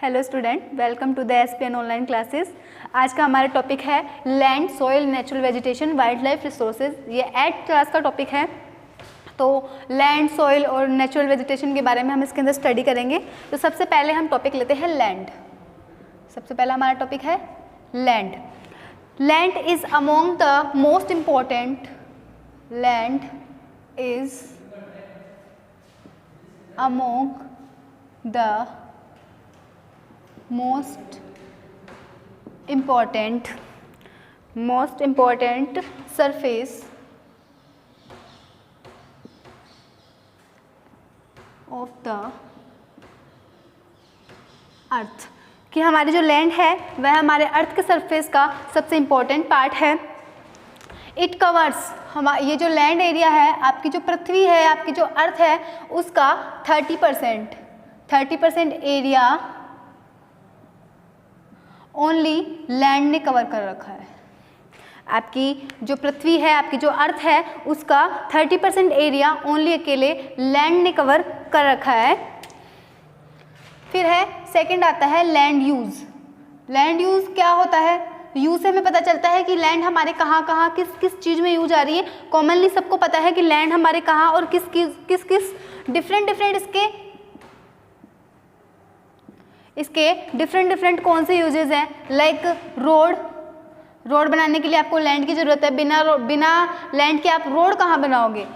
Hello student, welcome to the SPN online classes. आज का हमारा टॉपिक है land, soil, natural vegetation, wild life resources. ये 8th class का टॉपिक है। तो लैंड, सॉइल और नेचुरल वेजिटेशन के बारे में हम इसके अंदर स्टडी करेंगे। तो सबसे पहले हम टॉपिक लेते हैं लैंड। सबसे पहला हमारा टॉपिक है land. Land is among the most important, land is among the most important surface of the अर्थ। कि हमारी जो लैंड है वह हमारे अर्थ के सरफेस का सबसे इम्पोर्टेंट पार्ट है। इट कवर्स, ये जो लैंड एरिया है, आपकी जो पृथ्वी है, आपकी जो अर्थ है, उसका 30% एरिया ओनली लैंड ने कवर कर रखा है। आपकी जो पृथ्वी है, आपकी जो अर्थ है, उसका 30% एरिया ओनली अकेले लैंड ने कवर कर रखा है। फिर है सेकंड आता है लैंड यूज़। लैंड यूज़ क्या होता है? यूज़ से हमें पता चलता है कि लैंड हमारे कहाँ कहाँ किस किस चीज़ में यूज आ रही है। कॉमनली सबको पता है कि लैंड हमारे कहाँ और किस किस डिफरेंट इसके डिफरेंट कौन से यूजेस हैं। लाइक रोड बनाने के लिए आपको लैंड की ज़रूरत है। बिना लैंड के आप रोड कहाँ बनाओगे।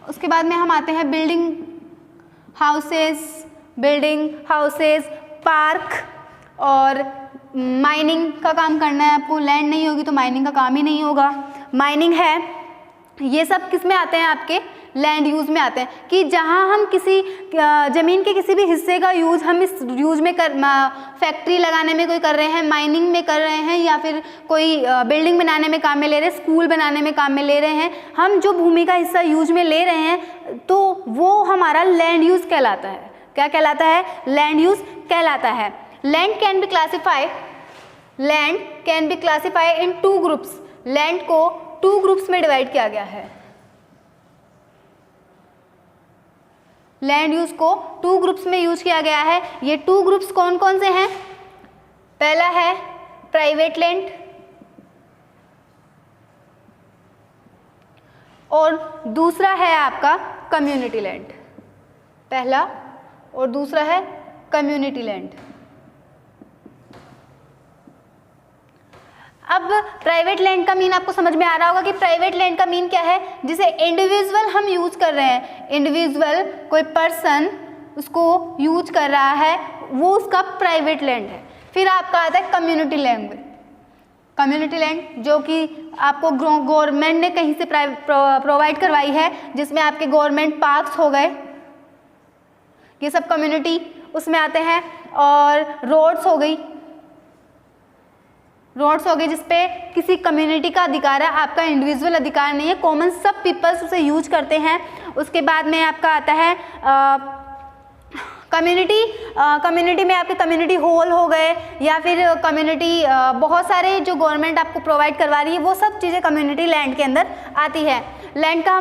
उसके बाद में हम आते हैं बिल्डिंग हाउसेस, पार्क, और माइनिंग का काम करना है आपको। लैंड नहीं होगी तो माइनिंग का काम ही नहीं होगा। माइनिंग है, ये सब किस में आते हैं? आपके लैंड यूज़ में आते हैं। कि जहाँ हम किसी ज़मीन के किसी भी हिस्से का यूज़ हम इस यूज़ में फैक्ट्री लगाने में कोई कर रहे हैं, माइनिंग में कर रहे हैं, या फिर कोई बिल्डिंग बनाने में काम में ले रहे हैं, स्कूल बनाने में काम में ले रहे हैं, हम जो भूमि का हिस्सा यूज में ले रहे हैं, तो वो हमारा लैंड यूज़ कहलाता है। क्या कहलाता है? लैंड यूज़ कहलाता है। Land can be classify in 2 groups. Land को 2 ग्रुप्स में डिवाइड किया गया है। लैंड यूज को 2 ग्रुप्स में यूज किया गया है। ये 2 ग्रुप्स कौन कौन से हैं? पहला है प्राइवेट लैंड और दूसरा है आपका कम्युनिटी लैंड। पहला और दूसरा है कम्युनिटी लैंड। अब प्राइवेट लैंड का मीन आपको समझ में आ रहा होगा कि प्राइवेट लैंड का मीन क्या है? जिसे इंडिविजुअल हम यूज कर रहे हैं, इंडिविजुअल कोई पर्सन उसको यूज कर रहा है, वो उसका प्राइवेट लैंड है। फिर आपका आता है कम्युनिटी लैंड। कम्युनिटी लैंड जो कि आपको गवर्नमेंट ने कहीं से प्रोवाइड करवाई है, जिसमें आपके गवर्नमेंट पार्क्स हो गए, ये सब कम्युनिटी उसमें आते हैं। और रोड्स हो गई जिसपे किसी कम्युनिटी का अधिकार है, आपका इंडिविजुअल अधिकार नहीं है। कॉमन सब पीपल्स उसे यूज करते हैं। उसके बाद में आपका आता है कम्युनिटी में आपके कम्युनिटी हॉल हो गए, या फिर कम्युनिटी बहुत सारे जो गवर्नमेंट आपको प्रोवाइड करवा रही है, वो सब चीज़ें कम्युनिटी लैंड के अंदर आती है। लैंड का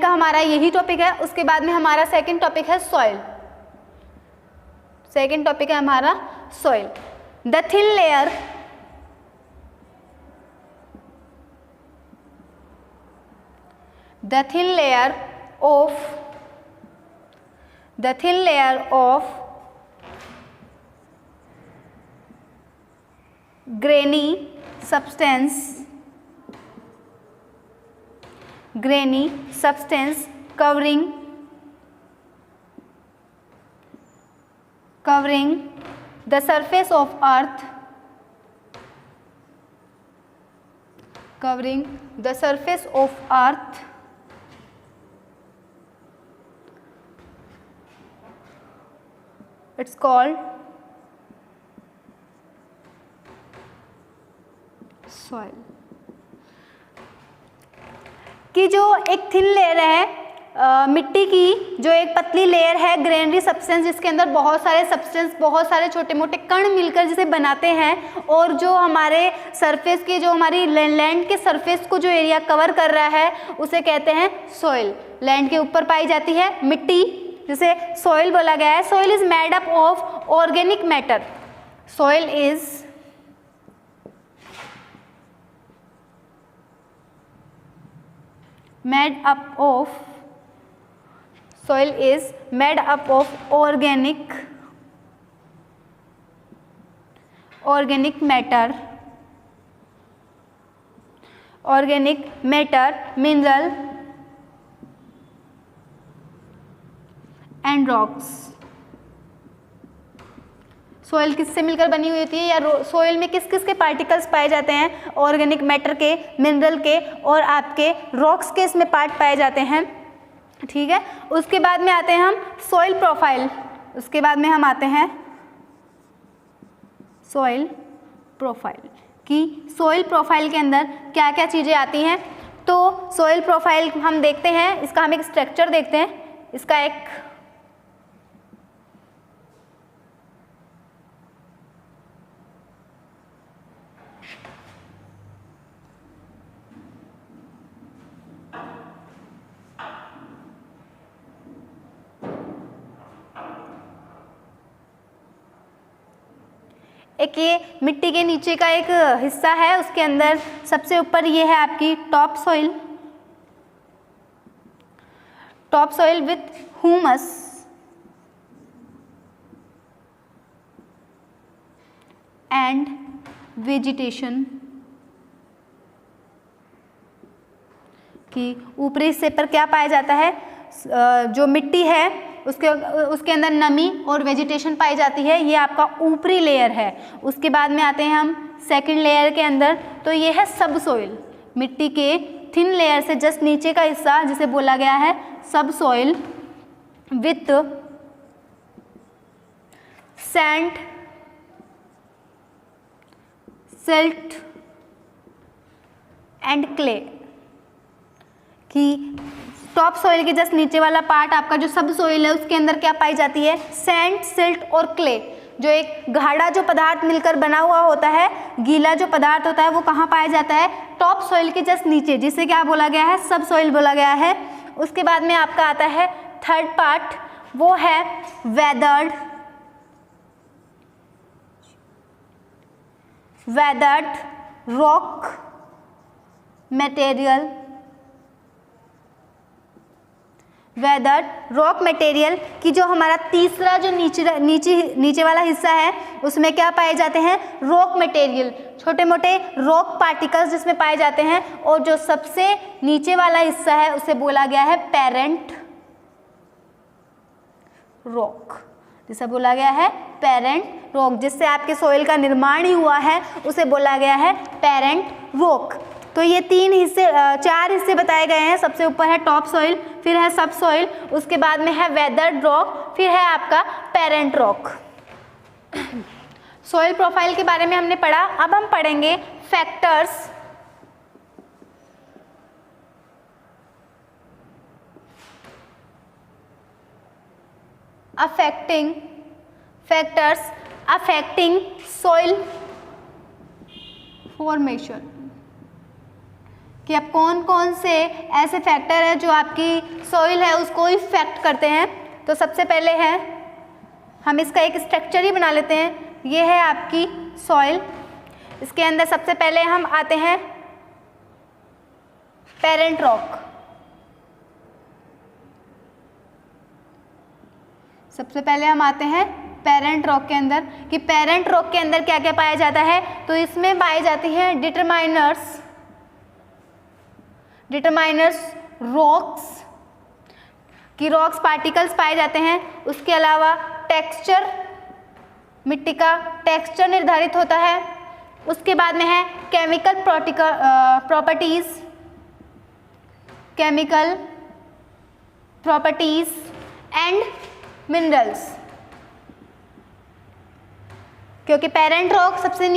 हमारा यही टॉपिक है। उसके बाद में हमारा सेकेंड टॉपिक है सॉइल। सेकेंड टॉपिक है हमारा soil. The thin layer of grainy substance covering the surface of earth, it's called soil। कि जो एक थिन लेयर है मिट्टी की, जो एक पतली लेयर है ग्रेनरी सब्सटेंस, जिसके अंदर बहुत सारे छोटे मोटे कण मिलकर जिसे बनाते हैं, और जो हमारे सरफेस के, जो हमारी लैंड के सरफेस को जो एरिया कवर कर रहा है, उसे कहते हैं सॉइल। लैंड के ऊपर पाई जाती है मिट्टी, जिसे सॉइल बोला गया है। Soil is made up of organic matter. Soil is made up of organic matter, mineral and rocks. Soil किससे मिलकर बनी हुई होती है, या सोइल में किस किस के पार्टिकल्स पाए जाते हैं? ऑर्गेनिक मैटर के, मिनरल के और आपके रॉक्स के इसमें पार्ट पाए जाते हैं. ठीक है. उसके बाद में आते हैं हम सॉइल प्रोफाइल. उसके बाद में हम आते हैं सॉइल प्रोफाइल कि सॉइल प्रोफाइल के अंदर क्या क्या चीज़ें आती हैं. तो सॉइल प्रोफाइल हम देखते हैं, इसका हम एक स्ट्रक्चर देखते हैं. इसका एक एक ये मिट्टी के नीचे का एक हिस्सा है, उसके अंदर सबसे ऊपर ये है आपकी top soil with humus and vegetation. कि ऊपरी हिस्से पर क्या पाया जाता है? जो मिट्टी है उसके अंदर नमी और वेजिटेशन पाई जाती है. ये आपका ऊपरी लेयर है. उसके बाद में आते हैं हम सेकंड लेयर के अंदर. तो ये है सब सॉइल. मिट्टी के थिन लेयर से जस्ट नीचे का हिस्सा जिसे बोला गया है सब soil with sand, silt and clay. कि टॉप सॉइल के जस्ट नीचे वाला पार्ट आपका जो सब सॉइल है उसके अंदर क्या पाई जाती है? सैंड, सिल्ट और क्ले. जो एक गाढ़ा जो पदार्थ मिलकर बना हुआ होता है, गीला जो पदार्थ होता है, वो कहाँ पाया जाता है? टॉप सॉइल के जस्ट नीचे, जिसे क्या बोला गया है? सब सॉइल बोला गया है. उसके बाद में आपका आता है थर्ड पार्ट, वो है weathered rock material. Weathered rock material की जो हमारा तीसरा जो नीचे वाला हिस्सा है उसमें क्या पाए जाते हैं? रॉक मटेरियल, छोटे मोटे रॉक पार्टिकल्स जिसमें पाए जाते हैं. और जो सबसे नीचे वाला हिस्सा है उसे बोला गया है पेरेंट रॉक. जिसे बोला गया है पेरेंट रॉक, जिससे आपके सॉइल का निर्माण ही हुआ है, उसे बोला गया है पेरेंट रॉक. तो ये चार हिस्से बताए गए हैं. सबसे ऊपर है टॉप सॉइल, फिर है सब सॉइल, उसके बाद में है वेदर्ड रॉक, फिर है आपका पेरेंट रॉक. सॉइल प्रोफाइल के बारे में हमने पढ़ा. अब हम पढ़ेंगे फैक्टर्स अफेक्टिंग सॉइल फॉर्मेशन. कि अब कौन कौन से ऐसे फैक्टर हैं जो आपकी सॉइल है उसको इफेक्ट करते हैं. तो सबसे पहले है, हम इसका एक स्ट्रक्चर ही बना लेते हैं. ये है आपकी सॉइल. इसके अंदर सबसे पहले हम आते हैं पेरेंट रॉक. सबसे पहले हम आते हैं पेरेंट रॉक के अंदर. कि पेरेंट रॉक के अंदर क्या क्या पाया जाता है? तो इसमें पाई जाती है डिटरमाइनर्स रॉक्स, की रॉक्स पार्टिकल्स पाए जाते हैं. उसके अलावा टेक्सचर, मिट्टी का टेक्सचर निर्धारित होता है. उसके बाद में है केमिकल प्रॉपर्टीज एंड मिनरल्स. क्योंकि पेरेंट रॉक सबसे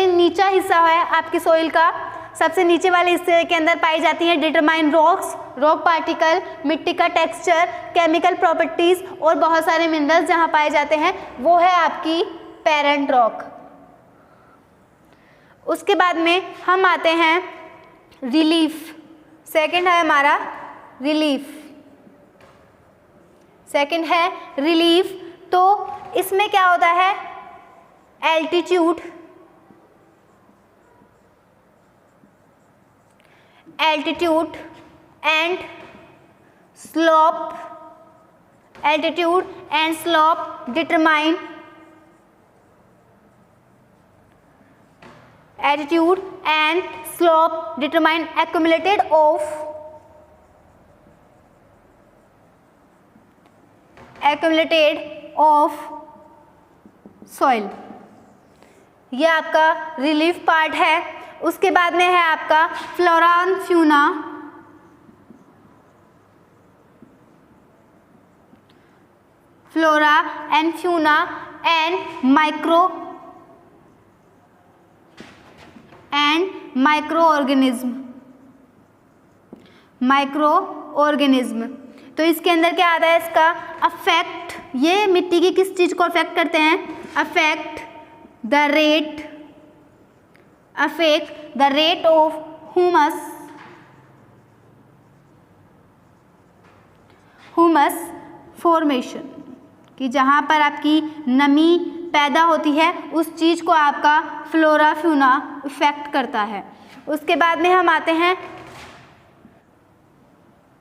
नीचा हिस्सा है आपकी सॉइल का, सबसे नीचे वाले हिस्से के अंदर पाई जाती है डिटरमाइन रॉक्स, रॉक पार्टिकल, मिट्टी का टेक्सचर, केमिकल प्रॉपर्टीज और बहुत सारे मिनरल्स जहां पाए जाते हैं, वो है आपकी पेरेंट रॉक. उसके बाद में हम आते हैं रिलीफ. सेकंड है हमारा रिलीफ. तो इसमें क्या होता है, altitude and slope determine accumulated of soil। ये आपका रिलीफ पार्ट है। उसके बाद में है आपका flora and fauna and micro organism. तो इसके अंदर क्या आता है, इसका अफेक्ट, ये मिट्टी की किस चीज को अफेक्ट करते हैं, affect the rate of humus formation, कि जहाँ पर आपकी नमी पैदा होती है उस चीज को आपका फ्लोरा फ्यूना इफेक्ट करता है। उसके बाद में हम आते हैं,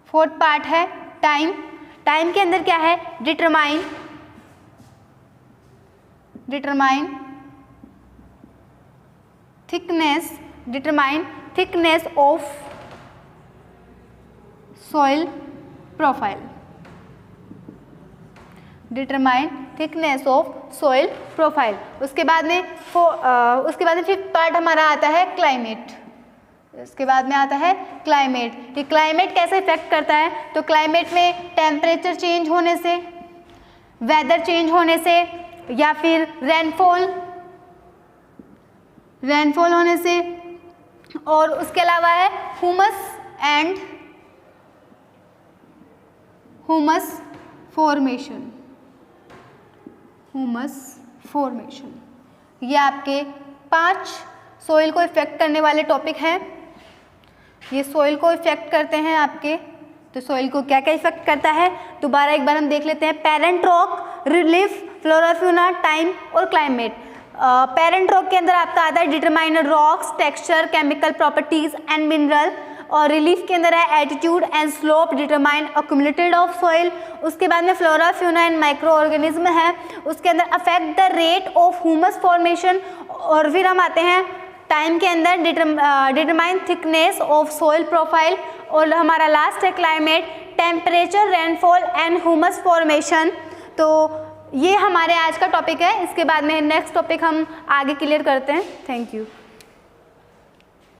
फोर्थ पार्ट है टाइम। टाइम के अंदर क्या है, determine thickness of soil profile. उसके बाद में फिफ्थ पार्ट हमारा आता है क्लाइमेट। उसके बाद में आता है क्लाइमेट। कि क्लाइमेट कैसे इफेक्ट करता है, तो क्लाइमेट में टेम्परेचर चेंज होने से, वेदर चेंज होने से, या फिर रेनफॉल होने से, और उसके अलावा है ह्यूमस फॉर्मेशन। ये आपके 5 सोइल को इफेक्ट करने वाले टॉपिक हैं। ये सोइल को इफेक्ट करते हैं आपके। तो सोइल को क्या क्या इफेक्ट करता है, दोबारा एक बार हम देख लेते हैं। Parent rock, relief, flora fauna, time और क्लाइमेट। पेरेंट रॉक के अंदर आपका आता है determine rocks, texture, chemical properties and mineral. और रिलीफ के अंदर है altitude and slope determine accumulated of soil. उसके बाद में flora fauna and micro organism है। उसके अंदर affect the rate of humus formation. और फिर हम आते हैं टाइम के अंदर, determine thickness of soil profile. और हमारा लास्ट है climate, temperature, rainfall and humus formation. तो ये हमारे आज का टॉपिक है। इसके बाद में नेक्स्ट टॉपिक हम आगे क्लियर करते हैं। Thank you.